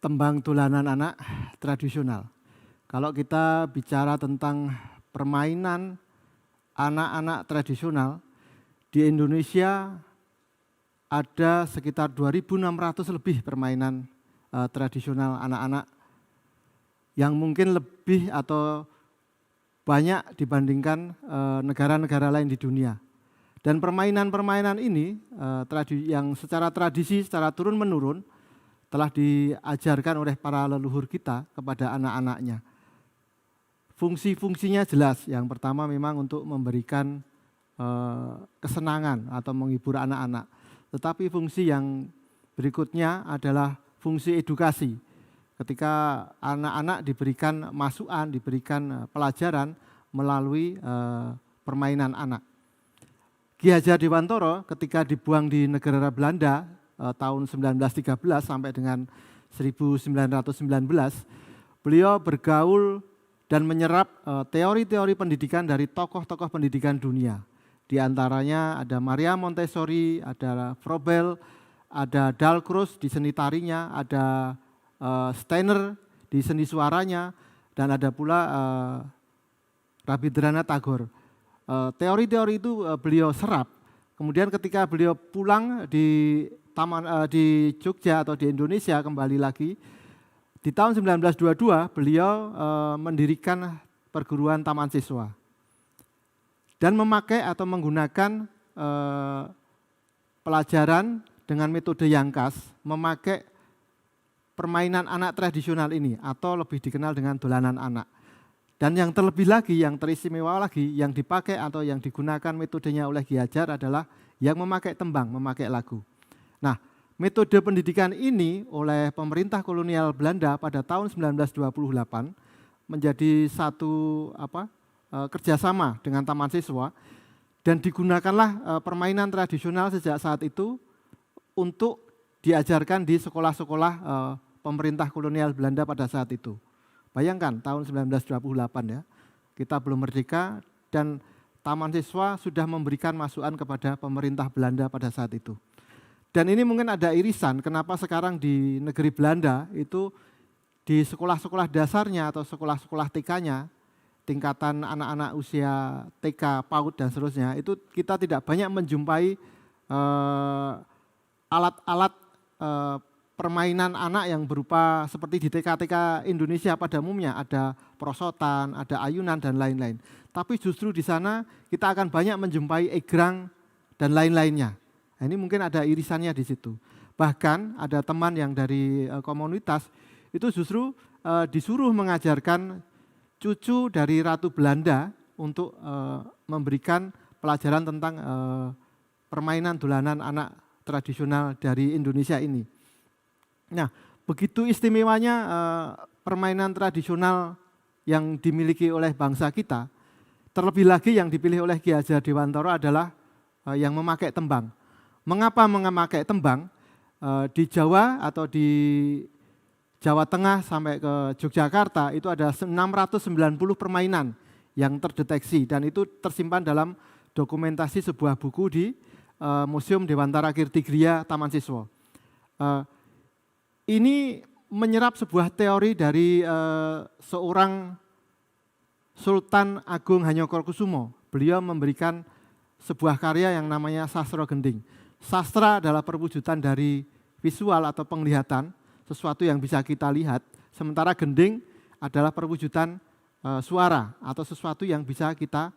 tembang dolanan anak tradisional. Kalau kita bicara tentang permainan anak-anak tradisional, di Indonesia ada sekitar 2.600 lebih permainan tradisional anak-anak yang mungkin lebih atau banyak dibandingkan negara-negara lain di dunia. Dan permainan-permainan ini yang secara tradisi, secara turun-menurun telah diajarkan oleh para leluhur kita kepada anak-anaknya. Fungsi-fungsinya jelas. Yang pertama memang untuk memberikan kesenangan atau menghibur anak-anak. Tetapi fungsi yang berikutnya adalah fungsi edukasi. Ketika anak-anak diberikan masukan, diberikan pelajaran melalui permainan anak. Ki Hajar Dewantara ketika dibuang di negara Belanda tahun 1913 sampai dengan 1919, beliau bergaul dan menyerap teori-teori pendidikan dari tokoh-tokoh pendidikan dunia. Di antaranya ada Maria Montessori, ada Froebel, ada Dalcroze di seni tarinya, ada Steiner di seni suaranya, dan ada pula Rabindranath Tagore. Teori-teori itu beliau serap. Kemudian ketika beliau pulang di Jogja atau di Indonesia kembali lagi, di tahun 1922 beliau mendirikan perguruan taman siswa dan memakai atau menggunakan pelajaran dengan metode yang khas, memakai permainan anak tradisional ini atau lebih dikenal dengan dolanan anak. Dan yang terlebih lagi, yang teristimewa lagi, yang dipakai atau yang digunakan metodenya oleh Ki Hajar adalah yang memakai tembang, memakai lagu. Nah, metode pendidikan ini oleh pemerintah kolonial Belanda pada tahun 1928 menjadi satu kerjasama dengan taman siswa dan digunakanlah permainan tradisional sejak saat itu untuk diajarkan di sekolah-sekolah pemerintah kolonial Belanda pada saat itu. Bayangkan tahun 1928 ya, kita belum merdeka dan taman siswa sudah memberikan masukan kepada pemerintah Belanda pada saat itu. Dan ini mungkin ada irisan kenapa sekarang di negeri Belanda itu di sekolah-sekolah dasarnya atau sekolah-sekolah TK-nya, tingkatan anak-anak usia TK, PAUD dan seterusnya, itu kita tidak banyak menjumpai alat-alat permainan anak yang berupa seperti di TK-TK Indonesia pada umumnya, ada prosotan, ada ayunan dan lain-lain. Tapi justru di sana kita akan banyak menjumpai egrang dan lain-lainnya. Nah, ini mungkin ada irisannya di situ. Bahkan ada teman yang dari komunitas itu justru disuruh mengajarkan cucu dari Ratu Belanda untuk memberikan pelajaran tentang permainan dolanan anak tradisional dari Indonesia ini. Nah, begitu istimewanya permainan tradisional yang dimiliki oleh bangsa kita, terlebih lagi yang dipilih oleh Ki Hajar Dewantara adalah yang memakai tembang. Mengapa memakai tembang? Di Jawa atau di Jawa Tengah sampai ke Yogyakarta itu ada 690 permainan yang terdeteksi dan itu tersimpan dalam dokumentasi sebuah buku di Museum Dewantara Kirtigriya Taman Siswa. Ini menyerap sebuah teori dari seorang Sultan Agung Hanyokrokusumo. Beliau memberikan sebuah karya yang namanya Sastra Gending. Sastra adalah perwujudan dari visual atau penglihatan, sesuatu yang bisa kita lihat, sementara gending adalah perwujudan suara atau sesuatu yang bisa kita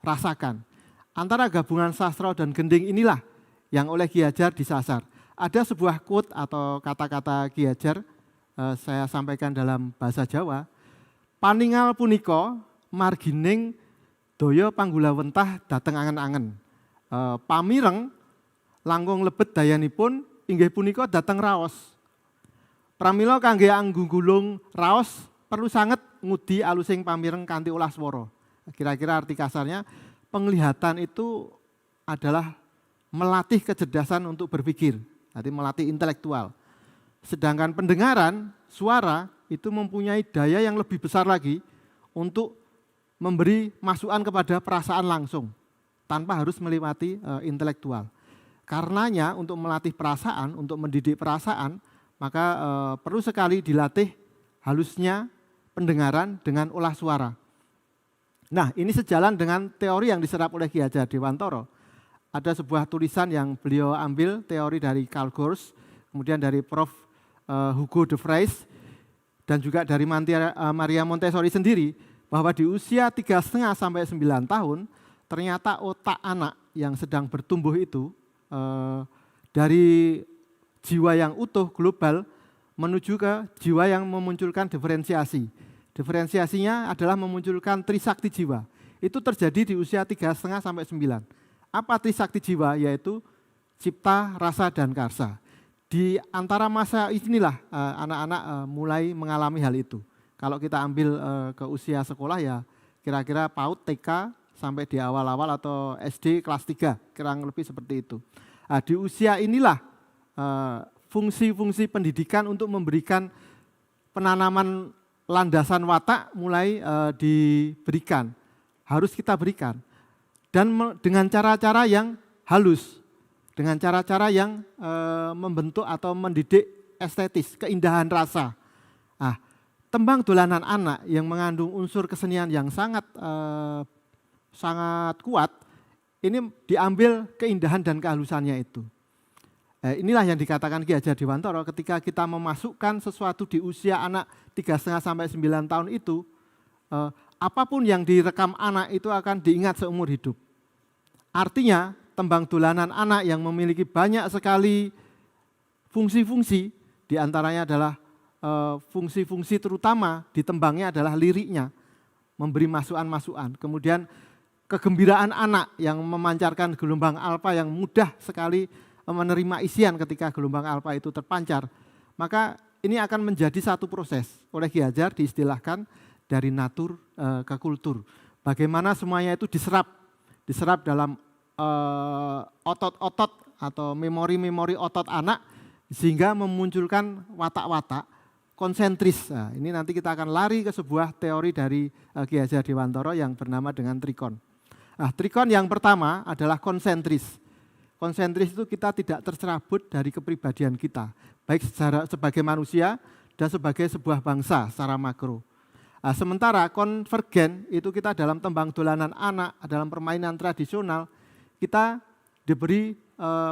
rasakan. Antara gabungan sastra dan gending inilah yang oleh Ki Hajar disasar. Ada sebuah quote atau kata-kata Ki Hajar, saya sampaikan dalam bahasa Jawa, paningal punika margining daya panggulawentah dateng angen-angen. Pamireng langkung lebet dayanipun inggih punika dateng raos. Pramila kangge anggulung raos perlu sanget ngudi alusing pamireng kanthi ulah swara. Kira-kira arti kasarnya penglihatan itu adalah melatih kecerdasan untuk berpikir, arti melatih intelektual. Sedangkan pendengaran suara itu mempunyai daya yang lebih besar lagi untuk memberi masukan kepada perasaan langsung tanpa harus melewati intelektual. Karenanya untuk melatih perasaan, untuk mendidik perasaan, maka perlu sekali dilatih halusnya pendengaran dengan olah suara. Nah, ini sejalan dengan teori yang diserap oleh Ki Hajar Dewantara. Ada sebuah tulisan yang beliau ambil teori dari Karl Gors, kemudian dari Prof. Hugo de Vries, dan juga dari Maria Montessori sendiri, bahwa di usia 3,5 sampai 9 tahun, ternyata otak anak yang sedang bertumbuh itu dari jiwa yang utuh global menuju ke jiwa yang memunculkan diferensiasi. Diferensiasinya adalah memunculkan trisakti jiwa. Itu terjadi di usia 3,5 sampai 9. Apa trisakti jiwa? Yaitu cipta, rasa, dan karsa. Di antara masa inilah anak-anak mulai mengalami hal itu. Kalau kita ambil ke usia sekolah ya kira-kira PAUD, TK, sampai di awal-awal atau SD kelas 3, kurang lebih seperti itu. Nah, di usia inilah fungsi-fungsi pendidikan untuk memberikan penanaman landasan watak mulai diberikan, harus kita berikan. Dan dengan cara-cara yang halus, dengan cara-cara yang membentuk atau mendidik estetis, keindahan rasa. Nah, tembang dolanan anak yang mengandung unsur kesenian yang sangat kuat, ini diambil keindahan dan kehalusannya itu. Inilah yang dikatakan Ki Hajar Dewantara ketika kita memasukkan sesuatu di usia anak 3,5 sampai 9 tahun itu, apapun yang direkam anak itu akan diingat seumur hidup. Artinya tembang dolanan anak yang memiliki banyak sekali fungsi-fungsi, diantaranya adalah fungsi-fungsi terutama di tembangnya adalah liriknya, memberi masukan-masukan. Kemudian kegembiraan anak yang memancarkan gelombang alfa yang mudah sekali menerima isian ketika gelombang alfa itu terpancar, maka ini akan menjadi satu proses. Oleh Ki Hajar diistilahkan dari natur ke kultur. Bagaimana semuanya itu diserap dalam otot-otot atau memori-memori otot anak sehingga memunculkan watak-watak konsentris. Nah, ini nanti kita akan lari ke sebuah teori dari Ki Hajar Dewantara yang bernama dengan trikon. Nah, trikon yang pertama adalah konsentris. Konsentris itu kita tidak tercerabut dari kepribadian kita, baik sebagai manusia dan sebagai sebuah bangsa secara makro. Nah, sementara konvergen itu kita dalam tembang dolanan anak, dalam permainan tradisional, kita diberi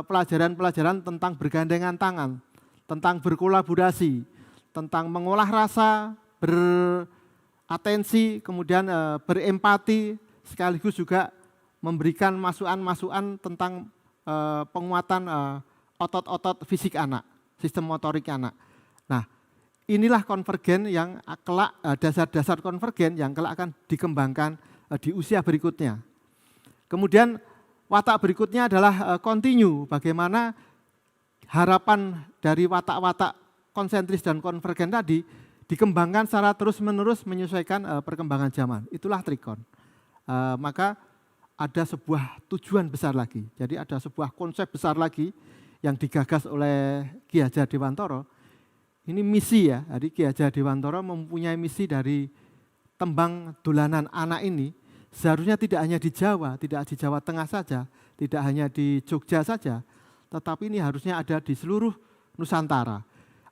pelajaran-pelajaran tentang bergandengan tangan, tentang berkolaborasi, tentang mengolah rasa, beratensi, kemudian berempati, sekaligus juga memberikan masukan-masukan tentang penguatan otot-otot fisik anak, sistem motorik anak. Nah, inilah konvergen yang kelak, dasar-dasar konvergen yang kelak akan dikembangkan di usia berikutnya. Kemudian watak berikutnya adalah continue, bagaimana harapan dari watak-watak konsentris dan konvergen tadi dikembangkan secara terus-menerus menyesuaikan perkembangan zaman. Itulah trikon. Maka ada sebuah tujuan besar lagi. Jadi ada sebuah konsep besar lagi yang digagas oleh Ki Hajar Dewantara. Ini misi ya. Jadi Ki Hajar Dewantara mempunyai misi dari tembang dolanan anak ini. Seharusnya tidak hanya di Jawa, tidak di Jawa Tengah saja, tidak hanya di Jogja saja, tetapi ini harusnya ada di seluruh Nusantara.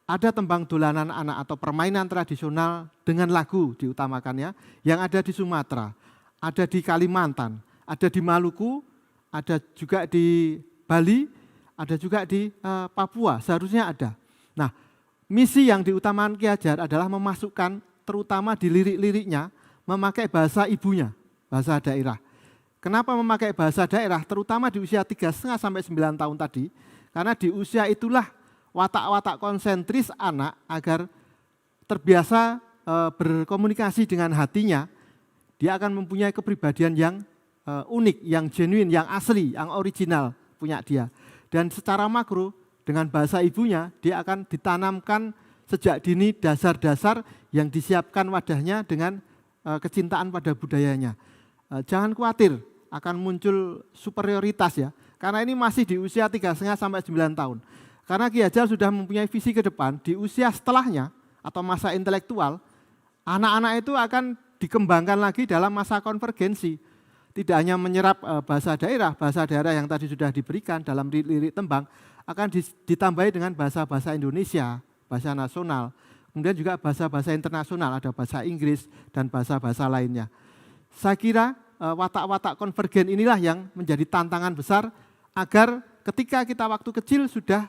Ada tembang dolanan anak atau permainan tradisional dengan lagu diutamakannya yang ada di Sumatera, ada di Kalimantan, ada di Maluku, ada juga di Bali, ada juga di Papua, seharusnya ada. Nah, misi yang diutamakan Ki Hajar adalah memasukkan terutama di lirik-liriknya memakai bahasa ibunya, bahasa daerah. Kenapa memakai bahasa daerah terutama di usia 3,5 sampai 9 tahun tadi? Karena di usia itulah watak-watak konsentris anak agar terbiasa berkomunikasi dengan hatinya, dia akan mempunyai kepribadian yang unik, yang genuine, yang asli, yang original punya dia. Dan secara makro dengan bahasa ibunya dia akan ditanamkan sejak dini dasar-dasar yang disiapkan wadahnya dengan kecintaan pada budayanya. Jangan khawatir akan muncul superioritas ya, karena ini masih di usia 3,5 sampai 9 tahun. Karena Ki Hajar sudah mempunyai visi ke depan, di usia setelahnya atau masa intelektual, anak-anak itu akan dikembangkan lagi dalam masa konvergensi. Tidak hanya menyerap bahasa daerah yang tadi sudah diberikan dalam lirik tembang, akan ditambahi dengan bahasa-bahasa Indonesia, bahasa nasional. Kemudian juga bahasa-bahasa internasional, ada bahasa Inggris dan bahasa-bahasa lainnya. Saya kira watak-watak konvergen inilah yang menjadi tantangan besar agar ketika kita waktu kecil sudah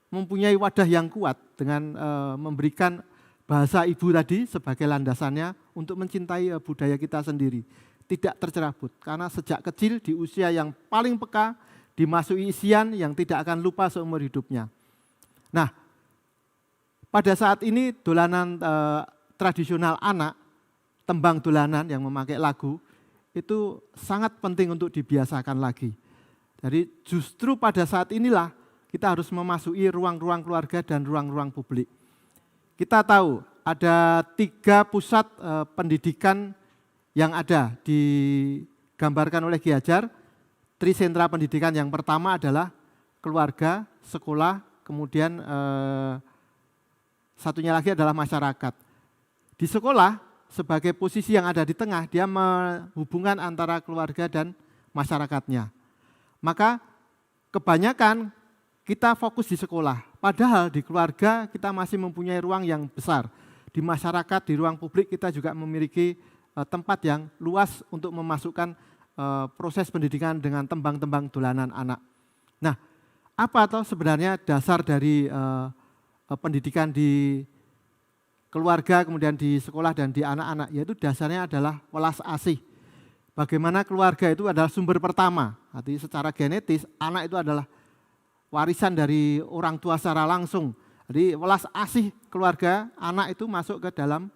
mempunyai wadah yang kuat dengan memberikan bahasa ibu tadi sebagai landasannya untuk mencintai budaya kita sendiri. Tidak tercerabut, karena sejak kecil di usia yang paling peka dimasuki isian yang tidak akan lupa seumur hidupnya. Nah, pada saat ini dolanan tradisional anak, tembang dolanan yang memakai lagu, itu sangat penting untuk dibiasakan lagi. Jadi justru pada saat inilah kita harus memasuki ruang-ruang keluarga dan ruang-ruang publik. Kita tahu ada 3 pusat pendidikan yang ada digambarkan oleh Ki Hadjar. Trisentra pendidikan yang pertama adalah keluarga, sekolah, kemudian satunya lagi adalah masyarakat. Di sekolah sebagai posisi yang ada di tengah, dia menghubungkan antara keluarga dan masyarakatnya. Maka kebanyakan kita fokus di sekolah, padahal di keluarga kita masih mempunyai ruang yang besar. Di masyarakat, di ruang publik kita juga memiliki tempat yang luas untuk memasukkan proses pendidikan dengan tembang-tembang dolanan anak. Nah, apa atau sebenarnya dasar dari pendidikan di keluarga, kemudian di sekolah dan di anak-anak, yaitu dasarnya adalah welas asih. Bagaimana keluarga itu adalah sumber pertama, artinya secara genetis anak itu adalah warisan dari orang tua secara langsung. Jadi welas asih keluarga, anak itu masuk ke dalam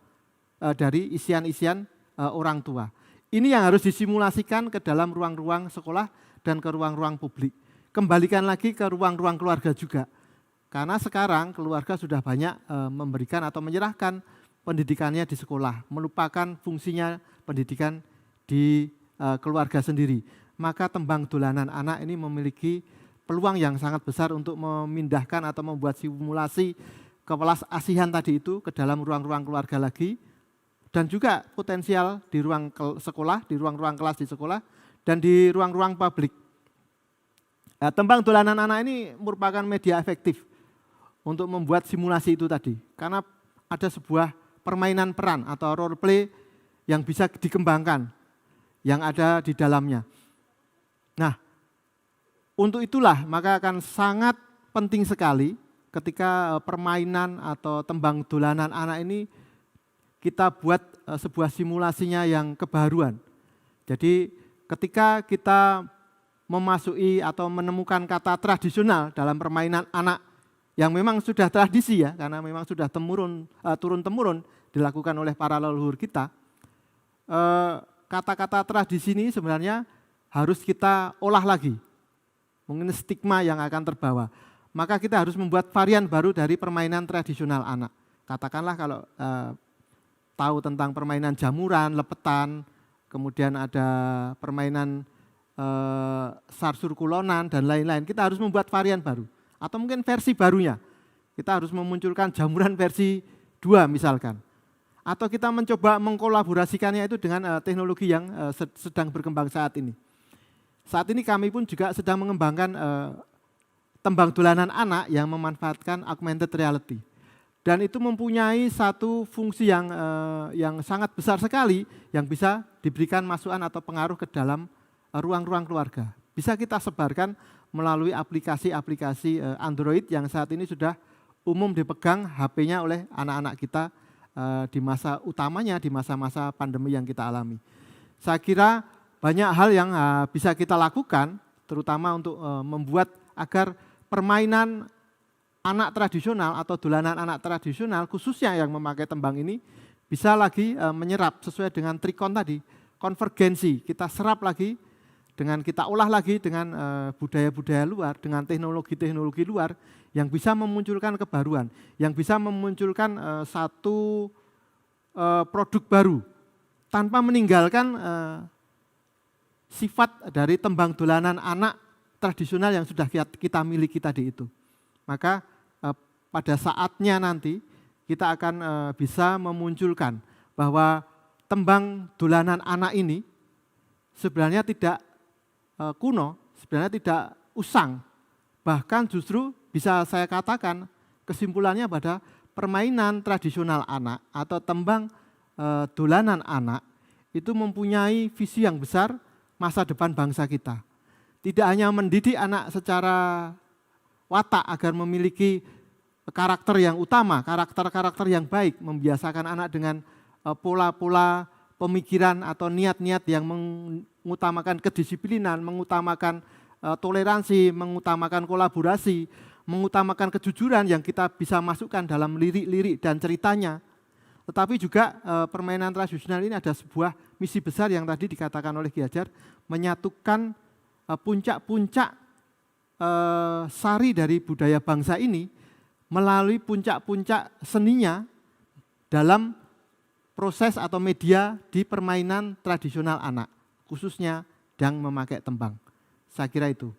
dari isian-isian orang tua. Ini yang harus disimulasikan ke dalam ruang-ruang sekolah dan ke ruang-ruang publik. Kembalikan lagi ke ruang-ruang keluarga juga. Karena sekarang keluarga sudah banyak memberikan atau menyerahkan pendidikannya di sekolah, melupakan fungsinya pendidikan di keluarga sendiri. Maka tembang dolanan anak ini memiliki peluang yang sangat besar untuk memindahkan atau membuat simulasi kewelas asihan tadi itu ke dalam ruang-ruang keluarga lagi, dan juga potensial di ruang sekolah, di ruang-ruang kelas di sekolah, dan di ruang-ruang publik. Tembang dolanan anak ini merupakan media efektif untuk membuat simulasi itu tadi, karena ada sebuah permainan peran atau role play yang bisa dikembangkan, yang ada di dalamnya. Nah, untuk itulah maka akan sangat penting sekali ketika permainan atau tembang dolanan anak ini kita buat sebuah simulasinya yang kebaruan. Jadi ketika kita memasuki atau menemukan kata tradisional dalam permainan anak yang memang sudah tradisi ya, karena memang sudah turun-temurun dilakukan oleh para leluhur kita, kata-kata tradisi ini sebenarnya harus kita olah lagi. Mungkin stigma yang akan terbawa. Maka kita harus membuat varian baru dari permainan tradisional anak. Katakanlah kalau tahu tentang permainan jamuran, lepetan, kemudian ada permainan sarsur kulonan dan lain-lain. Kita harus membuat varian baru. Atau mungkin versi barunya. Kita harus memunculkan jamuran versi 2 misalkan. Atau kita mencoba mengkolaborasikannya itu dengan teknologi yang sedang berkembang saat ini. Saat ini kami pun juga sedang mengembangkan tembang dolanan anak yang memanfaatkan augmented reality. Dan itu mempunyai satu fungsi yang sangat besar sekali yang bisa diberikan masukan atau pengaruh ke dalam ruang-ruang keluarga. Bisa kita sebarkan melalui aplikasi-aplikasi Android yang saat ini sudah umum dipegang HP-nya oleh anak-anak kita di masa utamanya, di masa-masa pandemi yang kita alami. Saya kira banyak hal yang bisa kita lakukan, terutama untuk membuat agar permainan anak tradisional atau dolanan anak tradisional, khususnya yang memakai tembang ini, bisa lagi menyerap sesuai dengan trikon tadi, konvergensi, kita serap lagi, dengan kita olah lagi dengan budaya-budaya luar, dengan teknologi-teknologi luar, yang bisa memunculkan kebaruan, yang bisa memunculkan satu produk baru, tanpa meninggalkan sifat dari tembang dolanan anak tradisional yang sudah kita miliki tadi itu. Maka pada saatnya nanti kita akan bisa memunculkan bahwa tembang dolanan anak ini sebenarnya tidak kuno, sebenarnya tidak usang. Bahkan justru bisa saya katakan kesimpulannya pada permainan tradisional anak atau tembang dolanan anak itu mempunyai visi yang besar masa depan bangsa kita. Tidak hanya mendidik anak secara watak agar memiliki karakter yang utama, karakter-karakter yang baik, membiasakan anak dengan pola-pola pemikiran atau niat-niat yang mengutamakan kedisiplinan, mengutamakan toleransi, mengutamakan kolaborasi, mengutamakan kejujuran yang kita bisa masukkan dalam lirik-lirik dan ceritanya. Tetapi juga permainan tradisional ini ada sebuah misi besar yang tadi dikatakan oleh Ki Hajar, menyatukan puncak-puncak sari dari budaya bangsa ini melalui puncak-puncak seninya dalam proses atau media di permainan tradisional anak, khususnya dang memakai tembang. Saya kira itu.